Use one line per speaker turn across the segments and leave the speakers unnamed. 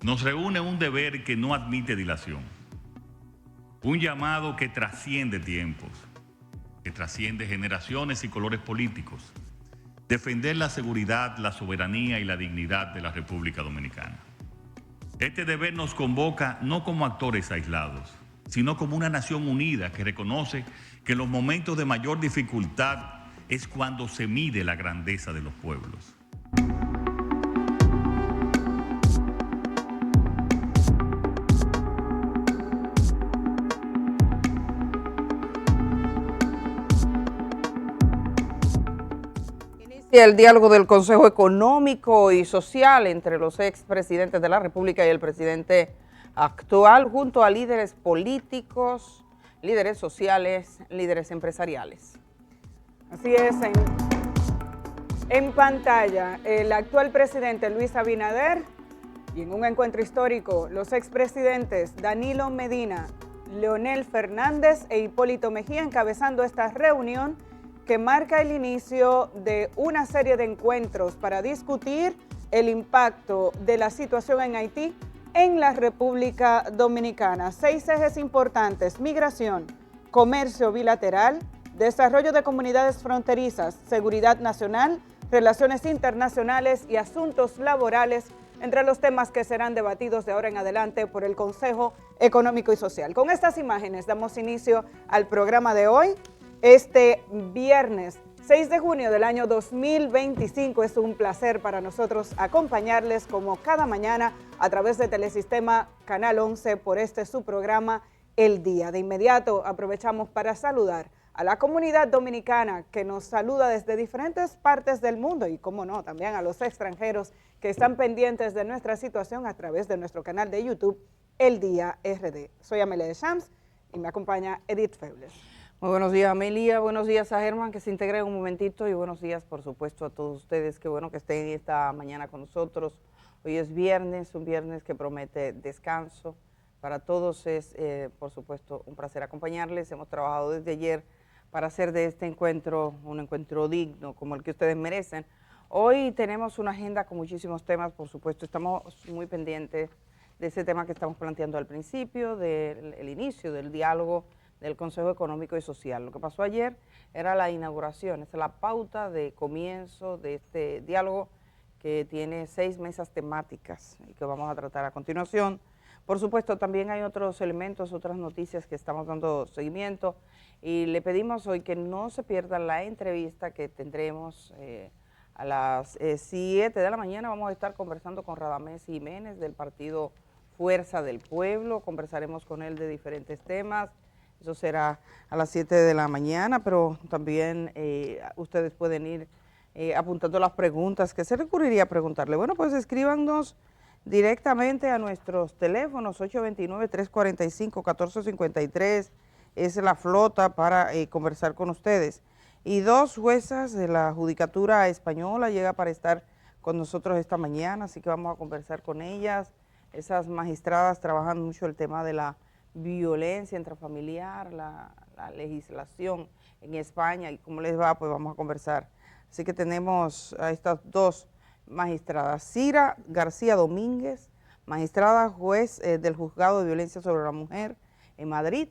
Nos reúne un deber que no admite dilación, un llamado que trasciende tiempos, que trasciende generaciones y colores políticos, defender la seguridad, la soberanía y la dignidad de la República Dominicana. Este deber nos convoca no como actores aislados, sino como una nación unida que reconoce que en los momentos de mayor dificultad es cuando se mide la grandeza de los pueblos.
El diálogo del Consejo Económico y Social entre los expresidentes de la República y el presidente actual, junto a líderes políticos, líderes sociales, líderes empresariales.
Así es, en pantalla el actual presidente Luis Abinader y en un encuentro histórico los expresidentes Danilo Medina, Leonel Fernández e Hipólito Mejía encabezando esta reunión que marca el inicio de una serie de encuentros para discutir el impacto de la situación en Haití en la República Dominicana. 6 ejes importantes: migración, comercio bilateral, desarrollo de comunidades fronterizas, seguridad nacional, relaciones internacionales y asuntos laborales, entre los temas que serán debatidos de ahora en adelante por el Consejo Económico y Social. Con estas imágenes damos inicio al programa de hoy. Este viernes 6 de junio del año 2025 es un placer para nosotros acompañarles como cada mañana a través de Telesistema Canal 11 por este su programa El Día. De inmediato aprovechamos para saludar a la comunidad dominicana que nos saluda desde diferentes partes del mundo y, como no, también a los extranjeros que están pendientes de nuestra situación a través de nuestro canal de YouTube El Día RD. Soy Amelia de Shams y me acompaña Edith Febles.
Muy buenos días, Amelia, buenos días a Germán, que se integre en un momentito, y buenos días, por supuesto, a todos ustedes. Qué bueno que estén esta mañana con nosotros. Hoy es viernes, un viernes que promete descanso. Para todos es, por supuesto, un placer acompañarles. Hemos trabajado desde ayer para hacer de este encuentro un encuentro digno, como el que ustedes merecen. Hoy tenemos una agenda con muchísimos temas, por supuesto. Estamos muy pendientes de ese tema que estamos planteando al principio, del inicio del diálogo del Consejo Económico y Social. Lo que pasó ayer era la inauguración, es la pauta de comienzo de este diálogo que tiene 6 mesas temáticas y que vamos a tratar a continuación. Por supuesto, también hay otros elementos, otras noticias que estamos dando seguimiento, y le pedimos hoy que no se pierda la entrevista que tendremos a las 7 de la mañana. Vamos a estar conversando con Radamés Jiménez del partido Fuerza del Pueblo. Conversaremos con él de diferentes temas. Eso será a las 7 de la mañana, pero también ustedes pueden ir apuntando las preguntas. ¿Qué se recurriría a preguntarle? Bueno, pues escríbanos directamente a nuestros teléfonos. 829-345-1453 es la flota para conversar con ustedes. Y 2 juezas de la Judicatura Española llega para estar con nosotros esta mañana, así que vamos a conversar con ellas. Esas magistradas trabajan mucho el tema de la violencia intrafamiliar, la legislación en España y cómo les va, pues vamos a conversar. Así que tenemos a estas 2 magistradas: Cira García Domínguez, magistrada juez del Juzgado de Violencia sobre la Mujer en Madrid,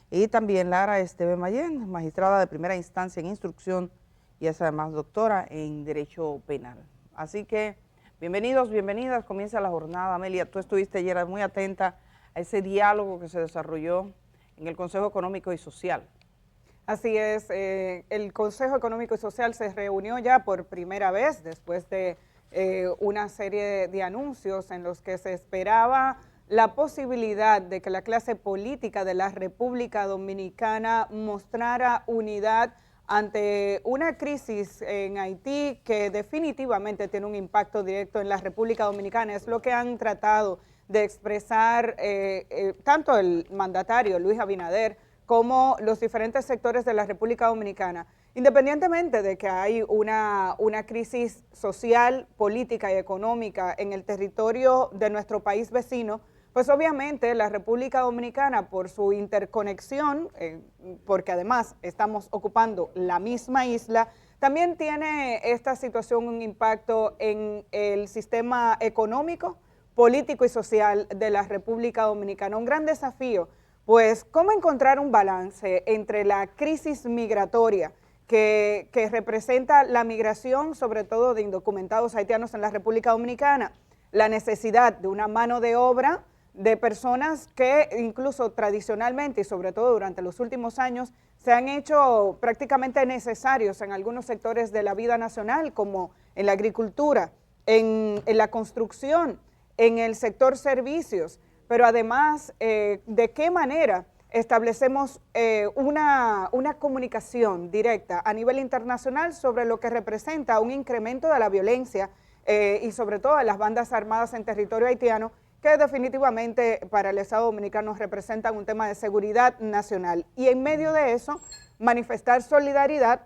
y también Lara Esteve Mayén, magistrada de primera instancia en instrucción y es además doctora en Derecho Penal. Así que bienvenidos, bienvenidas, comienza la jornada. Amelia, tú estuviste ayer muy atenta a ese diálogo que se desarrolló en el Consejo Económico y Social.
Así es, el Consejo Económico y Social se reunió ya por primera vez después de una serie de anuncios en los que se esperaba la posibilidad de que la clase política de la República Dominicana mostrara unidad ante una crisis en Haití que definitivamente tiene un impacto directo en la República Dominicana. Es lo que han tratado de expresar tanto el mandatario Luis Abinader como los diferentes sectores de la República Dominicana. Independientemente de que hay una crisis social, política y económica en el territorio de nuestro país vecino, pues obviamente la República Dominicana, por su interconexión, porque además estamos ocupando la misma isla, también tiene esta situación un impacto en el sistema económico, político y social de la República Dominicana. Un gran desafío, pues, ¿cómo encontrar un balance entre la crisis migratoria que representa la migración, sobre todo de indocumentados haitianos en la República Dominicana, la necesidad de una mano de obra de personas que incluso tradicionalmente y sobre todo durante los últimos años se han hecho prácticamente necesarios en algunos sectores de la vida nacional, como en la agricultura, en la construcción, en el sector servicios, pero además de qué manera establecemos una comunicación directa a nivel internacional sobre lo que representa un incremento de la violencia y sobre todo de las bandas armadas en territorio haitiano, que definitivamente para el Estado Dominicano representan un tema de seguridad nacional. Y en medio de eso, manifestar solidaridad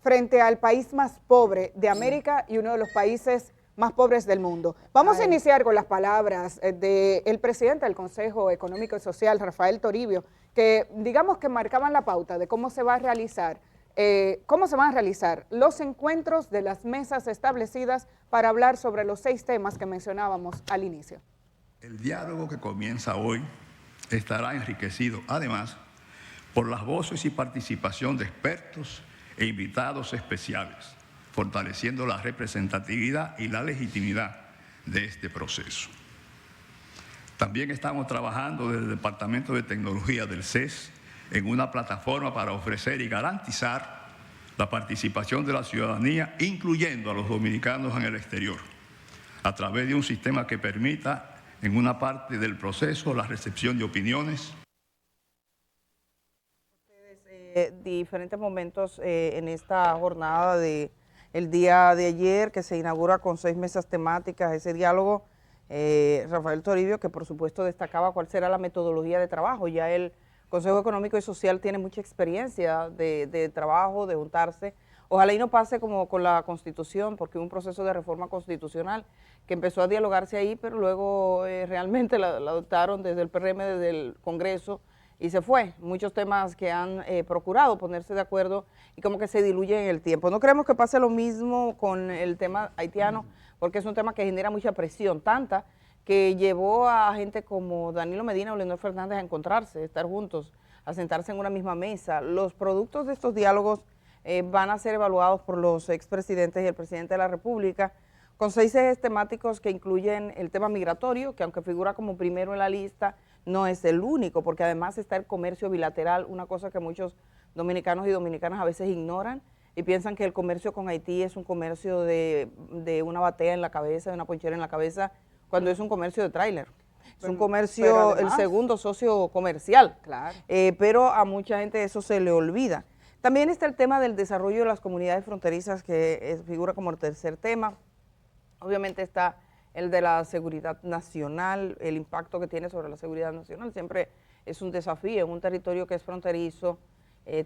frente al país más pobre de América y uno de los países más pobres del mundo. Vamos a iniciar con las palabras del presidente del Consejo Económico y Social, Rafael Toribio, que digamos que marcaban la pauta de cómo se va a realizar los encuentros de las mesas establecidas para hablar sobre los 6 temas que mencionábamos al inicio.
El diálogo que comienza hoy estará enriquecido, además, por las voces y participación de expertos e invitados especiales, fortaleciendo la representatividad y la legitimidad de este proceso. También estamos trabajando desde el Departamento de Tecnología del CES en una plataforma para ofrecer y garantizar la participación de la ciudadanía, incluyendo a los dominicanos en el exterior, a través de un sistema que permita en una parte del proceso la recepción de opiniones.
Diferentes momentos en esta jornada de el día de ayer, que se inaugura con 6 mesas temáticas, ese diálogo, Rafael Toribio, que por supuesto destacaba cuál será la metodología de trabajo. Ya el Consejo Económico y Social tiene mucha experiencia de trabajo, de juntarse. Ojalá y no pase como con la Constitución, porque hubo un proceso de reforma constitucional que empezó a dialogarse ahí, pero luego realmente la adoptaron desde el PRM, desde el Congreso, y se fue. Muchos temas que han procurado ponerse de acuerdo y como que se diluyen en el tiempo. No queremos que pase lo mismo con el tema haitiano, porque es un tema que genera mucha presión, tanta que llevó a gente como Danilo Medina o Leonel Fernández a encontrarse, a estar juntos, a sentarse en una misma mesa. Los productos de estos diálogos van a ser evaluados por los expresidentes y el presidente de la República, con 6 ejes temáticos que incluyen el tema migratorio, que aunque figura como primero en la lista, no es el único, porque además está el comercio bilateral, una cosa que muchos dominicanos y dominicanas a veces ignoran y piensan que el comercio con Haití es un comercio de una batea en la cabeza, de una ponchera en la cabeza, cuando es un comercio de tráiler. Es un comercio, además, el segundo socio comercial, claro. Pero a mucha gente eso se le olvida. También está el tema del desarrollo de las comunidades fronterizas, que figura como el tercer tema. Obviamente está el de la seguridad nacional, el impacto que tiene sobre la seguridad nacional. Siempre es un desafío en un territorio que es fronterizo.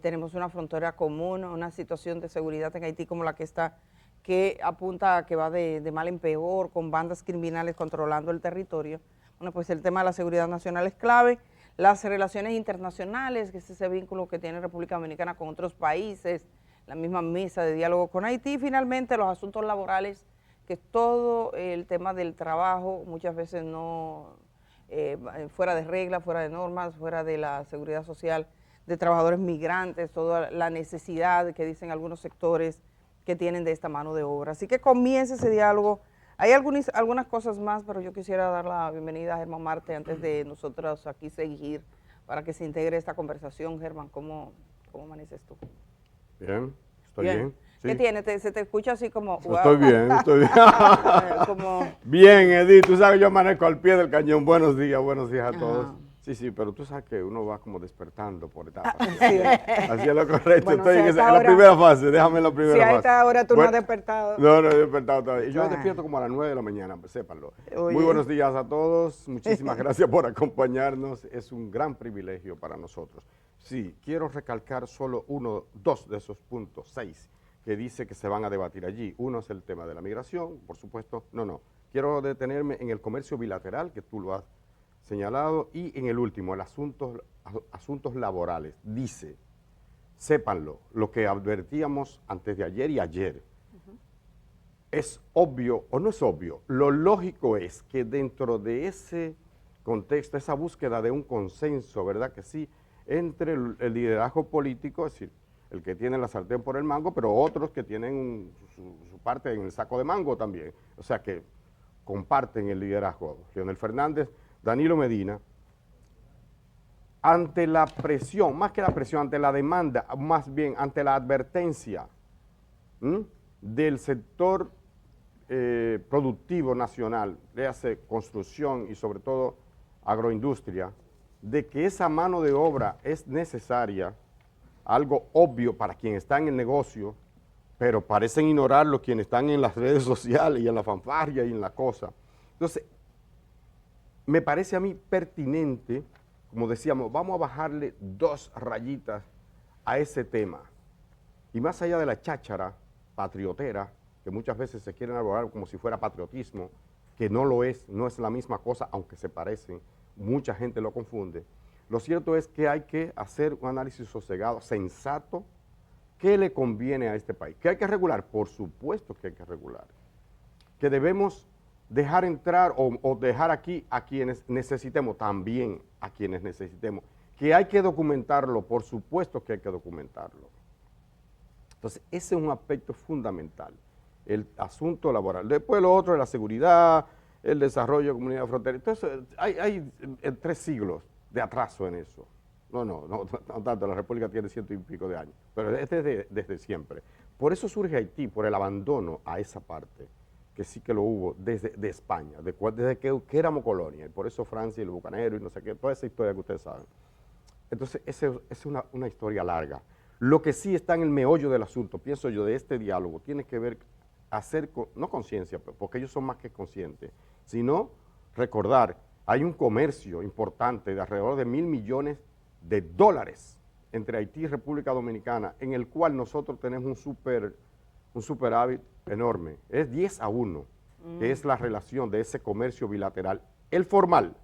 Tenemos una frontera común, una situación de seguridad en Haití como la que está, que apunta a que va de mal en peor, con bandas criminales controlando el territorio. Bueno, pues el tema de la seguridad nacional es clave. Las relaciones internacionales, que es ese vínculo que tiene República Dominicana con otros países, la misma mesa de diálogo con Haití. Finalmente, los asuntos laborales, que todo el tema del trabajo, muchas veces no fuera de reglas, fuera de normas, fuera de la seguridad social de trabajadores migrantes, toda la necesidad que dicen algunos sectores que tienen de esta mano de obra. Así que comience ese diálogo. Hay algunas cosas más, pero yo quisiera dar la bienvenida a Germán Marte antes de nosotros aquí seguir para que se integre esta conversación. Germán, ¿cómo amaneces tú?
Bien, estoy bien.
Sí. ¿Qué tiene? Se te escucha así como... Wow.
Estoy bien.
como...
Bien, Edith, tú sabes, yo amanezco al pie del cañón. Buenos días a todos. Sí, pero tú sabes que uno va como despertando por etapas. Sí. Así es lo correcto.
Bueno,
estoy en la primera fase, déjame en la primera fase.
Si a esta hora tú no has despertado.
No he despertado todavía. Yo despierto como a las 9 de la mañana, pues, sépanlo. Oye. Muy buenos días a todos, muchísimas gracias por acompañarnos. Es un gran privilegio para nosotros. Sí, quiero recalcar solo dos de esos puntos, 6, que dice que se van a debatir allí. Uno es el tema de la migración, por supuesto. No. Quiero detenerme en el comercio bilateral, que tú lo has señalado, y en el último, el asuntos laborales. Dice, sépanlo, lo que advertíamos antes de ayer y ayer. es obvio o no es obvio. Lo lógico es que dentro de ese contexto, esa búsqueda de un consenso, ¿verdad que sí?, entre el liderazgo político, es decir, el que tiene la sartén por el mango, pero otros que tienen su parte en el saco de mango también. O sea que comparten el liderazgo. Leonel Fernández, Danilo Medina, ante la presión, más que la presión, ante la demanda, más bien ante la advertencia del sector productivo nacional, le hace construcción y sobre todo agroindustria, de que esa mano de obra es necesaria, algo obvio para quien está en el negocio, pero parecen ignorarlo quienes están en las redes sociales y en la fanfarria y en la cosa. Entonces, me parece a mí pertinente, como decíamos, vamos a bajarle 2 rayitas a ese tema. Y más allá de la cháchara patriotera, que muchas veces se quieren elaborar como si fuera patriotismo, que no lo es, no es la misma cosa, aunque se parecen, mucha gente lo confunde. Lo cierto es que hay que hacer un análisis sosegado, sensato, ¿qué le conviene a este país? ¿Que hay que regular? Por supuesto que hay que regular. Que debemos dejar entrar o dejar aquí a quienes necesitemos, también a quienes necesitemos. Que hay que documentarlo, por supuesto que hay que documentarlo. Entonces, ese es un aspecto fundamental, el asunto laboral. Después lo otro es la seguridad, el desarrollo de comunidades fronterizas. Entonces, hay 3 siglos de atraso en eso. No tanto, la República tiene 100 y pico de años, pero es desde siempre. Por eso surge Haití, por el abandono a esa parte, que sí que lo hubo desde España, desde que éramos colonia, y por eso Francia y el bucanero y no sé qué, toda esa historia que ustedes saben. Entonces, esa es una historia larga. Lo que sí está en el meollo del asunto, pienso yo, de este diálogo, tiene que ver, no conciencia, porque ellos son más que conscientes, sino recordar, hay un comercio importante de alrededor de $1.000 millones entre Haití y República Dominicana, en el cual nosotros tenemos un superávit enorme. Es 10-1, que es la relación de ese comercio bilateral. El formal,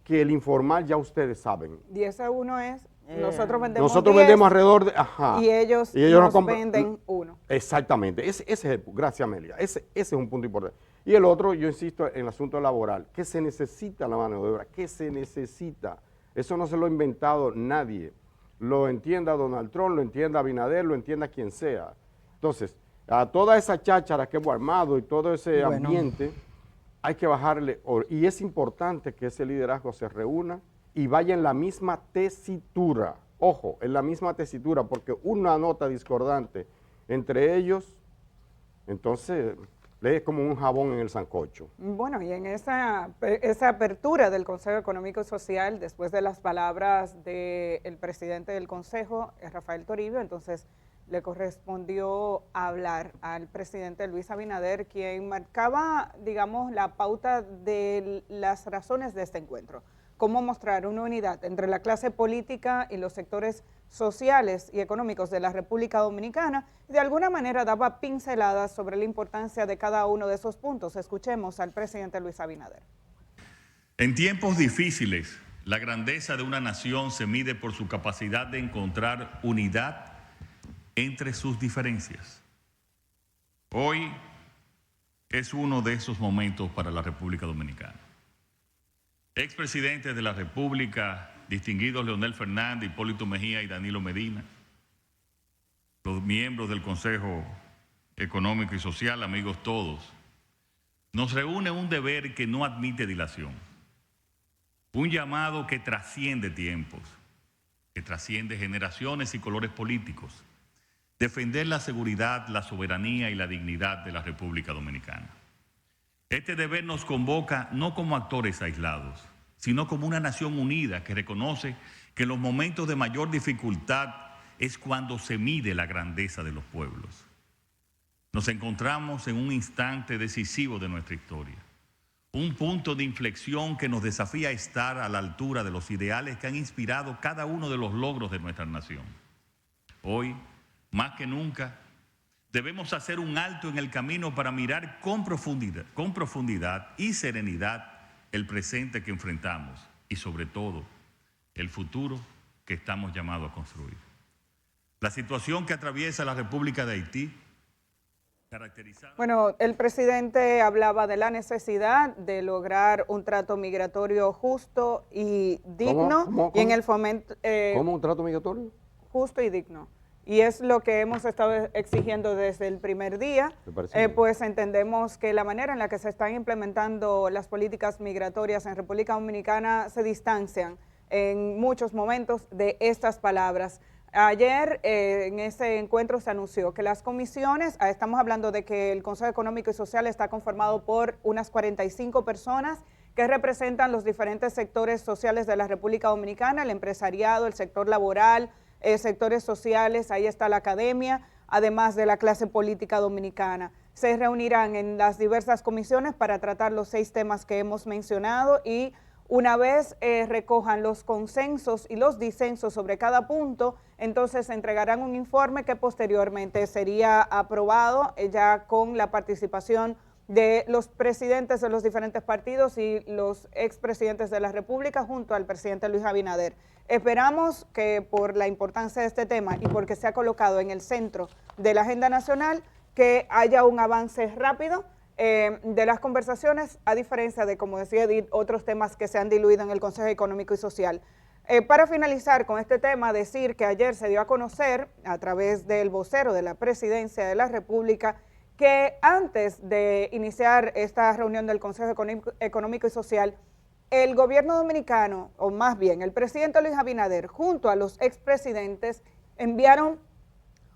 que el informal ya ustedes saben.
10-1 es, nosotros
Nosotros
10,
vendemos alrededor de, ajá,
y ellos nos venden 1.
Exactamente, ese es el, gracias Amelia, ese es un punto importante. Y el otro, yo insisto, en el asunto laboral, que se necesita la mano de obra, que se necesita. Eso no se lo ha inventado nadie. Lo entienda Donald Trump, lo entienda Abinader, lo entienda quien sea. Entonces, a toda esa cháchara que hemos armado y todo ese ambiente, hay que bajarle. Y es importante que ese liderazgo se reúna y vaya en la misma tesitura. Ojo, en la misma tesitura, porque una nota discordante entre ellos, entonces es como un jabón en el sancocho.
Bueno, y en esa apertura del Consejo Económico y Social, después de las palabras del presidente del Consejo, Rafael Toribio, entonces le correspondió hablar al presidente Luis Abinader, quien marcaba, digamos, la pauta de las razones de este encuentro. Cómo mostrar una unidad entre la clase política y los sectores sociales y económicos de la República Dominicana, y de alguna manera daba pinceladas sobre la importancia de cada uno de esos puntos. Escuchemos al presidente Luis Abinader.
En tiempos difíciles, la grandeza de una nación se mide por su capacidad de encontrar unidad entre sus diferencias. Hoy es uno de esos momentos para la República Dominicana. Expresidentes de la República, distinguidos Leonel Fernández, Hipólito Mejía y Danilo Medina, los miembros del Consejo Económico y Social, amigos todos, nos reúne un deber que no admite dilación, un llamado que trasciende tiempos, que trasciende generaciones y colores políticos, defender la seguridad, la soberanía y la dignidad de la República Dominicana. Este deber nos convoca no como actores aislados, sino como una nación unida que reconoce que en los momentos de mayor dificultad es cuando se mide la grandeza de los pueblos. Nos encontramos en un instante decisivo de nuestra historia, un punto de inflexión que nos desafía a estar a la altura de los ideales que han inspirado cada uno de los logros de nuestra nación. Hoy, más que nunca, debemos hacer un alto en el camino para mirar con profundidad y serenidad el presente que enfrentamos y, sobre todo, el futuro que estamos llamados a construir. La situación que atraviesa la República de Haití caracterizada.
Bueno, el presidente hablaba de la necesidad de lograr un trato migratorio justo y digno.
¿Cómo?
Y en el fomento...
¿Cómo un trato migratorio?
Justo y digno. Y es lo que hemos estado exigiendo desde el primer día, pues entendemos que la manera en la que se están implementando las políticas migratorias en República Dominicana se distancian en muchos momentos de estas palabras. Ayer en ese encuentro se anunció que las comisiones, estamos hablando de que el Consejo Económico y Social está conformado por unas 45 personas que representan los diferentes sectores sociales de la República Dominicana, el empresariado, el sector laboral, sectores sociales, ahí está la academia, además de la clase política dominicana. Se reunirán en las diversas comisiones para tratar los 6 temas que hemos mencionado y una vez recojan los consensos y los disensos sobre cada punto, entonces entregarán un informe que posteriormente sería aprobado ya con la participación de los presidentes de los diferentes partidos y los expresidentes de la República junto al presidente Luis Abinader. Esperamos que por la importancia de este tema y porque se ha colocado en el centro de la agenda nacional, que haya un avance rápido de las conversaciones, a diferencia de, como decía Edith, otros temas que se han diluido en el Consejo Económico y Social. Para finalizar con este tema, decir que ayer se dio a conocer a través del vocero de la Presidencia de la República que antes de iniciar esta reunión del Consejo Económico y Social, el gobierno dominicano, o más bien el presidente Luis Abinader, junto a los expresidentes, enviaron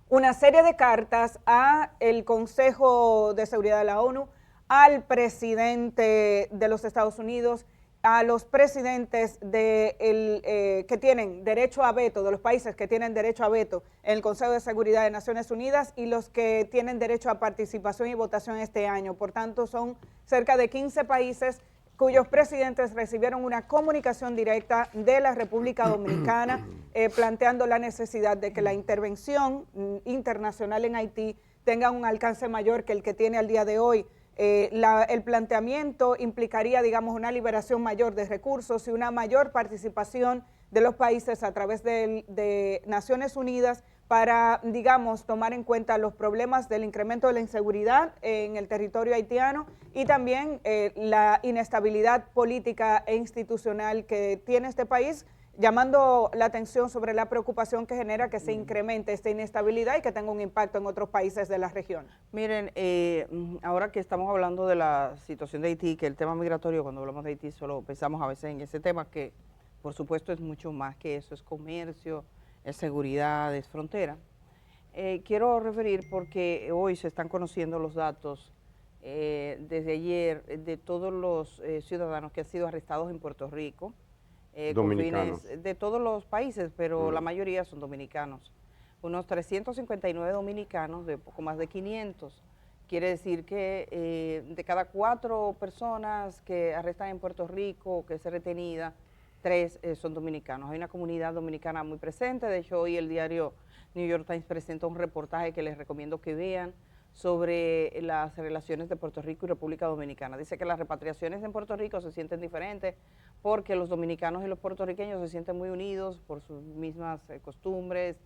una serie de cartas al Consejo de Seguridad de la ONU, al presidente de los Estados Unidos, a los presidentes que tienen derecho a veto, de los países que tienen derecho a veto en el Consejo de Seguridad de Naciones Unidas y los que tienen derecho a participación y votación este año. Por tanto, son cerca de 15 países cuyos presidentes recibieron una comunicación directa de la República Dominicana planteando la necesidad de que la intervención internacional en Haití tenga un alcance mayor que el que tiene al día de hoy. El planteamiento implicaría, digamos, una liberación mayor de recursos y una mayor participación de los países a través de Naciones Unidas para, digamos, tomar en cuenta los problemas del incremento de la inseguridad en el territorio haitiano y también la inestabilidad política e institucional que tiene este país, llamando la atención sobre la preocupación que genera que se incremente esta inestabilidad y que tenga un impacto en otros países de la región.
Miren, ahora que estamos hablando de la situación de Haití, que el tema migratorio, cuando hablamos de Haití solo pensamos a veces en ese tema, que por supuesto es mucho más que eso, es comercio, es seguridad, es frontera. Quiero referir porque hoy se están conociendo los datos desde ayer de todos los ciudadanos que han sido arrestados en Puerto Rico,
dominicanos.
de todos los países, pero la mayoría son dominicanos. Unos 359 dominicanos de poco más de 500. Quiere decir que de cada 4 personas que arrestan en Puerto Rico, que es retenida, 3 son dominicanos. Hay una comunidad dominicana muy presente. De hecho, hoy el diario New York Times presenta un reportaje que les recomiendo que vean sobre las relaciones de Puerto Rico y República Dominicana. Dice que las repatriaciones en Puerto Rico se sienten diferentes porque los dominicanos y los puertorriqueños se sienten muy unidos por sus mismas costumbres,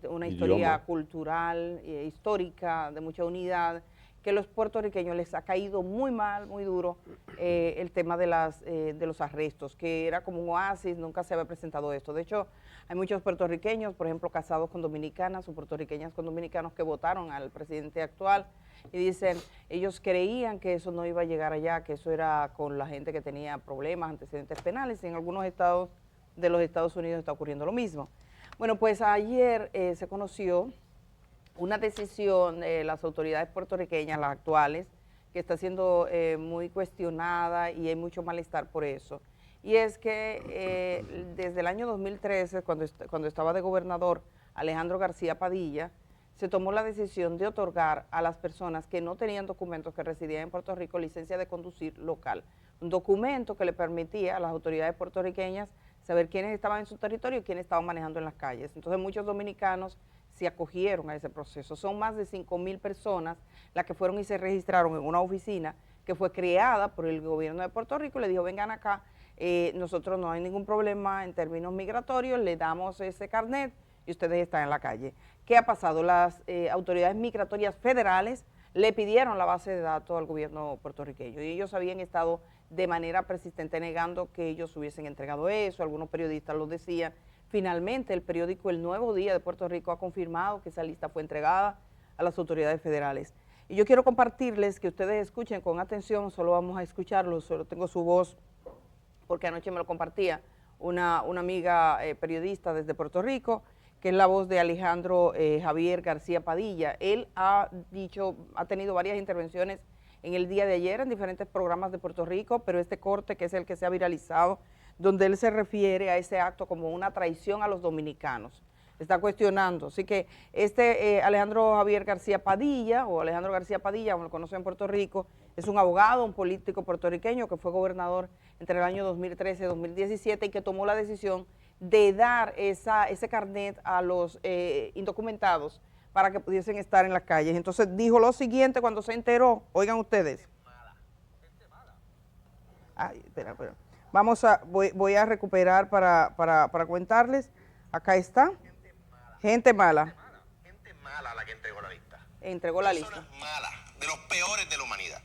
una historia cultural, histórica, de mucha unidad, que los puertorriqueños les ha caído muy mal, muy duro, el tema de los arrestos, que era como un oasis, nunca se había presentado esto. De hecho, hay muchos puertorriqueños, por ejemplo, casados con dominicanas o puertorriqueñas con dominicanos que votaron al presidente actual y dicen, ellos creían que eso no iba a llegar allá, que eso era con la gente que tenía problemas, antecedentes penales, y en algunos estados de los Estados Unidos está ocurriendo lo mismo. Bueno, pues ayer se conoció una decisión de las autoridades puertorriqueñas, las actuales, que está siendo muy cuestionada y hay mucho malestar por eso. Y es que desde el año 2013, cuando estaba de gobernador Alejandro García Padilla, se tomó la decisión de otorgar a las personas que no tenían documentos, que residían en Puerto Rico, licencia de conducir local. Un documento que le permitía a las autoridades puertorriqueñas saber quiénes estaban en su territorio y quiénes estaban manejando en las calles. Entonces muchos dominicanos se acogieron a ese proceso. Son más de 5,000 personas las que fueron y se registraron en una oficina que fue creada por el gobierno de Puerto Rico y le dijo, vengan acá, nosotros no hay ningún problema en términos migratorios, le damos ese carnet y ustedes están en la calle. ¿Qué ha pasado? Las autoridades migratorias federales le pidieron la base de datos al gobierno puertorriqueño y ellos habían estado de manera persistente negando que ellos hubiesen entregado eso, algunos periodistas lo decían. Finalmente el periódico El Nuevo Día de Puerto Rico ha confirmado que esa lista fue entregada a las autoridades federales. Y yo quiero compartirles que ustedes escuchen con atención, solo vamos a escucharlo, solo tengo su voz porque anoche me lo compartía una amiga periodista desde Puerto Rico, que es la voz de Alejandro Javier García Padilla. Él ha tenido varias intervenciones en el día de ayer en diferentes programas de Puerto Rico, pero este corte, que es el que se ha viralizado, donde él se refiere a ese acto como una traición a los dominicanos. Está cuestionando. Así que Alejandro Javier García Padilla, o Alejandro García Padilla, como lo conocen en Puerto Rico, es un abogado, un político puertorriqueño que fue gobernador entre el año 2013 y 2017 y que tomó la decisión de dar ese carnet a los indocumentados para que pudiesen estar en las calles. Entonces dijo lo siguiente cuando se enteró, oigan ustedes. Ay, espera. Voy a recuperar para contarles. Acá está. Gente mala.
Gente mala la que entregó la lista.
Entregó la lista.
Personas malas, de los peores de la humanidad.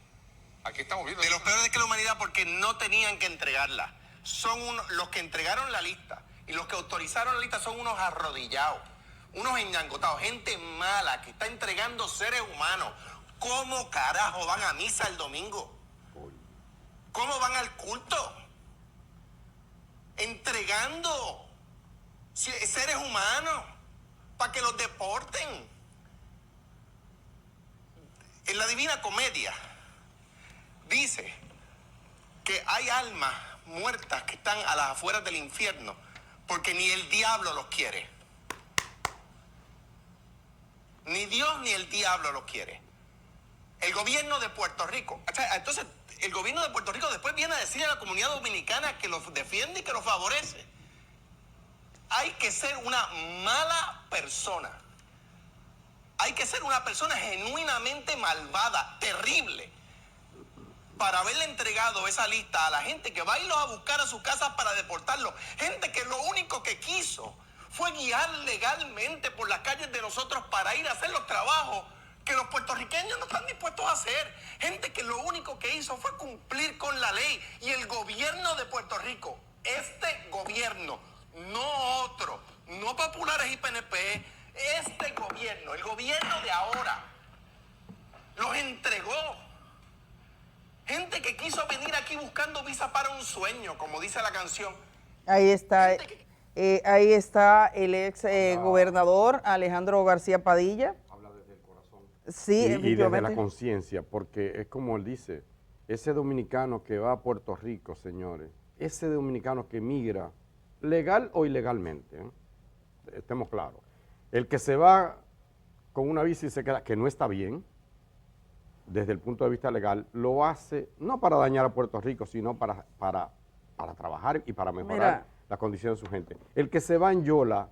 Aquí estamos viendo.
De los peores de la humanidad porque no tenían que entregarla. Son los que entregaron la lista y los que autorizaron la lista son unos arrodillados, unos enyangotados, gente mala que está entregando seres humanos. ¿Cómo carajo van a misa el domingo? ¿Cómo van al culto? Entregando seres humanos para que los deporten. En la Divina Comedia dice que hay almas muertas que están a las afueras del infierno porque ni el diablo los quiere. Ni Dios ni el diablo los quiere. El gobierno de Puerto Rico, entonces el gobierno de Puerto Rico después viene a decir a la comunidad dominicana que los defiende y que los favorece. Hay que ser una mala persona. Hay que ser una persona genuinamente malvada, terrible, para haberle entregado esa lista a la gente que va a irlos a buscar a sus casas para deportarlos. Gente que lo único que quiso fue guiar legalmente por las calles de nosotros para ir a hacer los trabajos que los puertorriqueños no están dispuestos a hacer. Gente que lo único que hizo fue cumplir con la ley. Y el gobierno de Puerto Rico, este gobierno, no otro, no populares y PNP, este gobierno, el gobierno de ahora, los entregó. Gente que quiso venir aquí buscando visa para un sueño, como dice la canción.
Ahí está, el ex gobernador Alejandro García Padilla.
Habla desde el corazón.
Sí,
y desde la conciencia, porque es como él dice, ese dominicano que va a Puerto Rico, señores, ese dominicano que migra, legal o ilegalmente, estemos claros, el que se va con una visa y se queda, que no está bien, desde el punto de vista legal, lo hace no para dañar a Puerto Rico, sino para trabajar y para mejorar la condición de su gente. El que se va en Yola,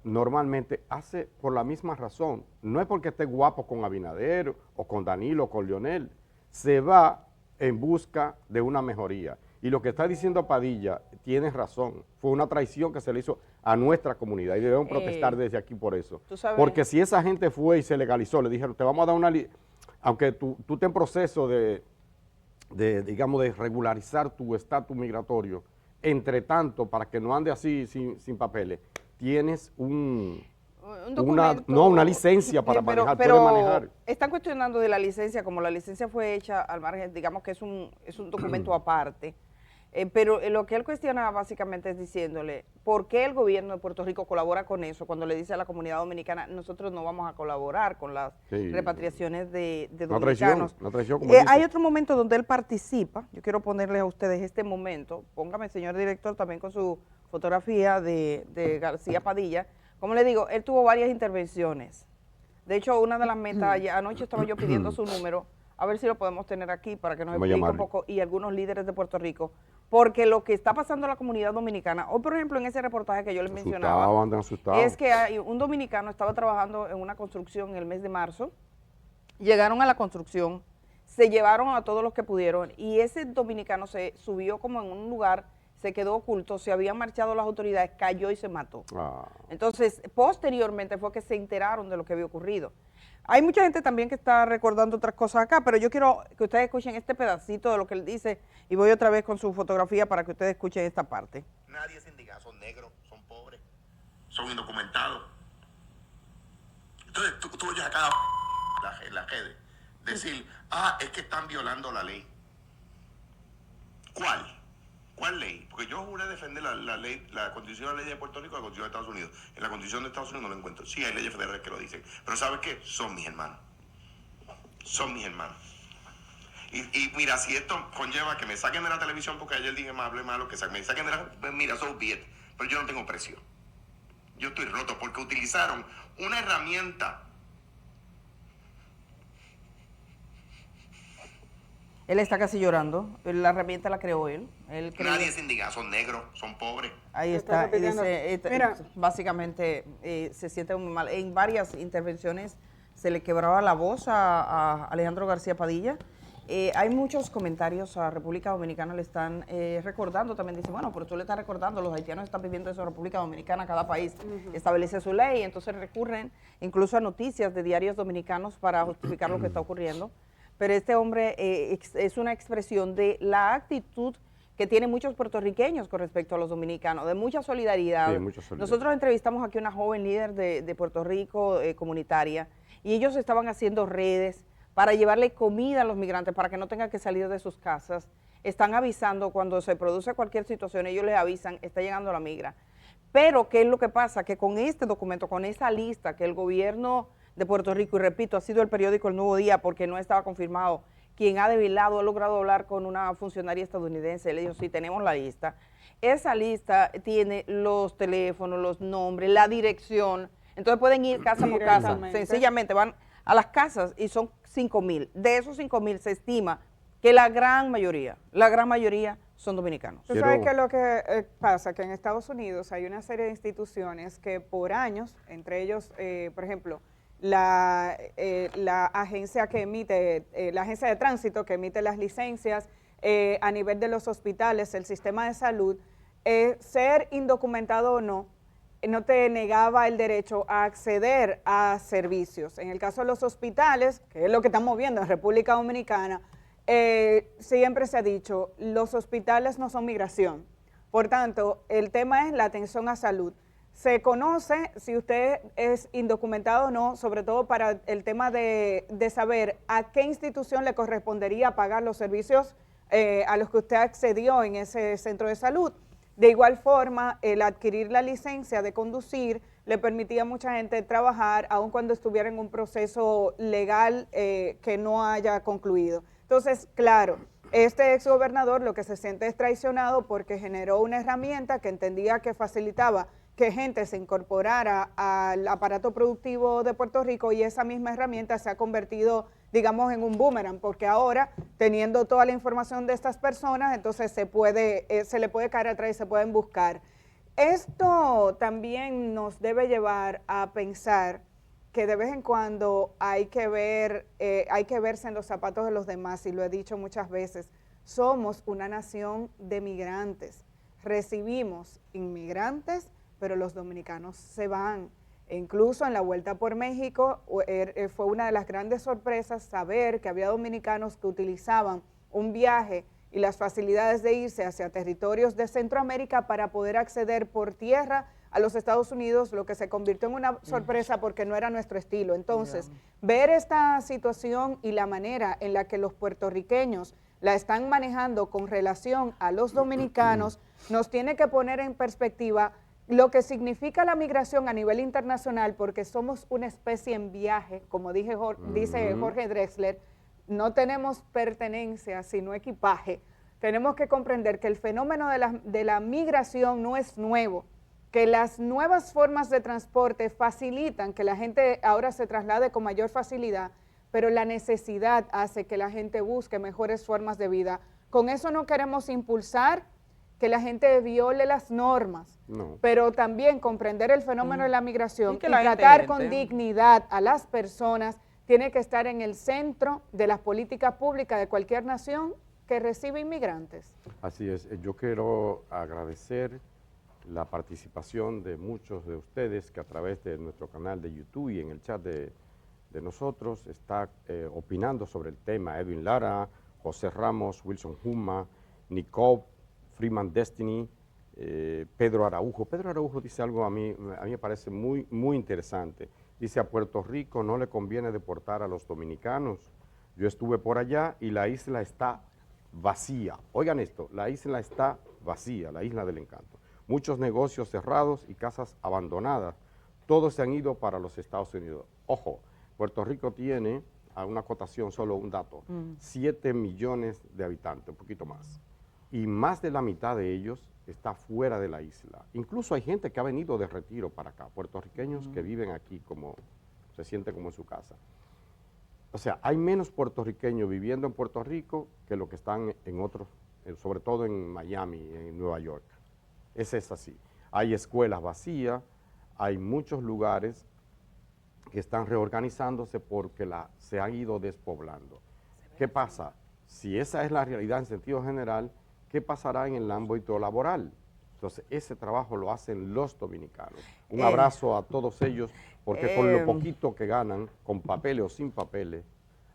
normalmente hace por la misma razón, no es porque esté guapo con Abinader o con Danilo o con Leonel, se va en busca de una mejoría. Y lo que está diciendo Padilla, tiene razón, fue una traición que se le hizo a nuestra comunidad y debemos protestar desde aquí por eso. Porque si esa gente fue y se legalizó, le dijeron, te vamos a dar una, aunque tú estés en proceso de regularizar tu estatus migratorio, entre tanto, para que no ande así sin papeles, tienes una licencia para manejar, puedes manejar.
Están cuestionando de la licencia, como la licencia fue hecha al margen, digamos que es un documento aparte. Pero lo que él cuestiona básicamente es diciéndole, ¿por qué el gobierno de Puerto Rico colabora con eso? Cuando le dice a la comunidad dominicana, nosotros no vamos a colaborar con las repatriaciones de dominicanos.
Una traición, como
hay otro momento donde él participa, yo quiero ponerles a ustedes este momento, póngame, señor director, también con su fotografía de García Padilla. Como le digo, él tuvo varias intervenciones. De hecho, una de las metas, anoche estaba yo pidiendo su número, a ver si lo podemos tener aquí para que nos explique un poco, y algunos líderes de Puerto Rico, porque lo que está pasando en la comunidad dominicana, hoy por ejemplo en ese reportaje que yo les mencionaba, es que un dominicano estaba trabajando en una construcción en el mes de marzo, llegaron a la construcción, se llevaron a todos los que pudieron, y ese dominicano se subió como en un lugar se quedó oculto, se habían marchado las autoridades, cayó y se mató.
Ah.
Entonces, posteriormente fue que se enteraron de lo que había ocurrido. Hay mucha gente también que está recordando otras cosas acá, pero yo quiero que ustedes escuchen este pedacito de lo que él dice y voy otra vez con su fotografía para que ustedes escuchen esta parte.
Nadie es indicado, son negros, son pobres, son indocumentados. Entonces tú oyes a cada en las redes decir, es que están violando la ley. ¿Cuál? ¿Cuál ley? Porque yo juré defender la ley, la Constitución de la ley de Puerto Rico y la Constitución de Estados Unidos. En la Constitución de Estados Unidos no lo encuentro. Sí, hay leyes federales que lo dicen. Pero ¿sabes qué? Son mis hermanos. Son mis hermanos. Y mira, si esto conlleva que me saquen de la televisión, porque ayer dije hablé malo, que me saquen de la... Mira, so be it. Pero yo no tengo precio. Yo estoy roto porque utilizaron una herramienta.
Él está casi llorando, la herramienta la creó él.
Nadie es indicado, son negros, son pobres.
Ahí está, y dice, básicamente se siente muy mal. En varias intervenciones se le quebraba la voz a Alejandro García Padilla. Hay muchos comentarios a República Dominicana, le están recordando, también dice, bueno, pero tú le estás recordando, los haitianos están viviendo eso en República Dominicana, cada país establece su ley, entonces recurren incluso a noticias de diarios dominicanos para justificar lo que está ocurriendo. Pero este hombre es una expresión de la actitud que tienen muchos puertorriqueños con respecto a los dominicanos, de mucha solidaridad.
Sí, mucha solidaridad.
Nosotros entrevistamos aquí a una joven líder de Puerto Rico comunitaria y ellos estaban haciendo redes para llevarle comida a los migrantes para que no tengan que salir de sus casas. Están avisando cuando se produce cualquier situación, ellos les avisan, está llegando la migra. Pero, ¿qué es lo que pasa? Que con este documento, con esa lista que el gobierno de Puerto Rico, y repito, ha sido el periódico El Nuevo Día porque no estaba confirmado, quien ha develado, ha logrado hablar con una funcionaria estadounidense, le dijo, sí, tenemos la lista. Esa lista tiene los teléfonos, los nombres, la dirección, entonces pueden ir casa por casa, sencillamente van a las casas y son 5,000. De esos 5,000 se estima que la gran mayoría son dominicanos.
¿Tú sabes qué es lo que pasa? Que en Estados Unidos hay una serie de instituciones que por años, entre ellos, por ejemplo, la agencia que emite, la agencia de tránsito que emite las licencias, a nivel de los hospitales, el sistema de salud, ser indocumentado o no, no te negaba el derecho a acceder a servicios. En el caso de los hospitales, que es lo que estamos viendo en República Dominicana, siempre se ha dicho, los hospitales no son migración. Por tanto, el tema es la atención a salud. Se conoce si usted es indocumentado o no, sobre todo para el tema de saber a qué institución le correspondería pagar los servicios a los que usted accedió en ese centro de salud. De igual forma, el adquirir la licencia de conducir le permitía a mucha gente trabajar, aun cuando estuviera en un proceso legal que no haya concluido. Entonces, claro, este exgobernador lo que se siente es traicionado porque generó una herramienta que entendía que facilitaba que gente se incorporara al aparato productivo de Puerto Rico y esa misma herramienta se ha convertido, digamos, en un boomerang, porque ahora, teniendo toda la información de estas personas, entonces se le puede caer atrás y se pueden buscar. Esto también nos debe llevar a pensar que de vez en cuando hay que verse en los zapatos de los demás, y lo he dicho muchas veces, somos una nación de migrantes, recibimos inmigrantes, pero los dominicanos se van. E incluso en la vuelta por México fue una de las grandes sorpresas saber que había dominicanos que utilizaban un viaje y las facilidades de irse hacia territorios de Centroamérica para poder acceder por tierra a los Estados Unidos, lo que se convirtió en una sorpresa porque no era nuestro estilo. Entonces, ver esta situación y la manera en la que los puertorriqueños la están manejando con relación a los dominicanos nos tiene que poner en perspectiva lo que significa la migración a nivel internacional, porque somos una especie en viaje, como dice Jorge Drexler, no tenemos pertenencia, sino equipaje. Tenemos que comprender que el fenómeno de la migración no es nuevo, que las nuevas formas de transporte facilitan que la gente ahora se traslade con mayor facilidad, pero la necesidad hace que la gente busque mejores formas de vida. Con eso no queremos impulsar que la gente viole las normas, pero también comprender el fenómeno de la migración y tratar con dignidad a las personas tiene que estar en el centro de las políticas públicas de cualquier nación que recibe inmigrantes.
Así es, yo quiero agradecer la participación de muchos de ustedes que a través de nuestro canal de YouTube y en el chat de nosotros está opinando sobre el tema. Edwin Lara, José Ramos, Wilson Juma, Nicole, Freeman Destiny, Pedro Araujo. Pedro Araujo dice algo a mí me parece muy interesante. Dice, a Puerto Rico no le conviene deportar a los dominicanos. Yo estuve por allá y la isla está vacía. Oigan esto, la isla está vacía, la isla del encanto. Muchos negocios cerrados y casas abandonadas. Todos se han ido para los Estados Unidos. Ojo, Puerto Rico tiene, a una acotación, solo un dato, 7 millones de habitantes, un poquito más. Y más de la mitad de ellos está fuera de la isla. Incluso hay gente que ha venido de retiro para acá, puertorriqueños que viven aquí, como se sienten como en su casa. O sea, hay menos puertorriqueños viviendo en Puerto Rico que los que están en otros, sobre todo en Miami, en Nueva York. Ese es así. Hay escuelas vacías, hay muchos lugares que están reorganizándose porque se han ido despoblando. ¿Qué pasa? Si esa es la realidad en sentido general, ¿qué pasará en el ámbito laboral? Entonces, ese trabajo lo hacen los dominicanos. Un abrazo a todos ellos, porque con lo poquito que ganan, con papeles o sin papeles,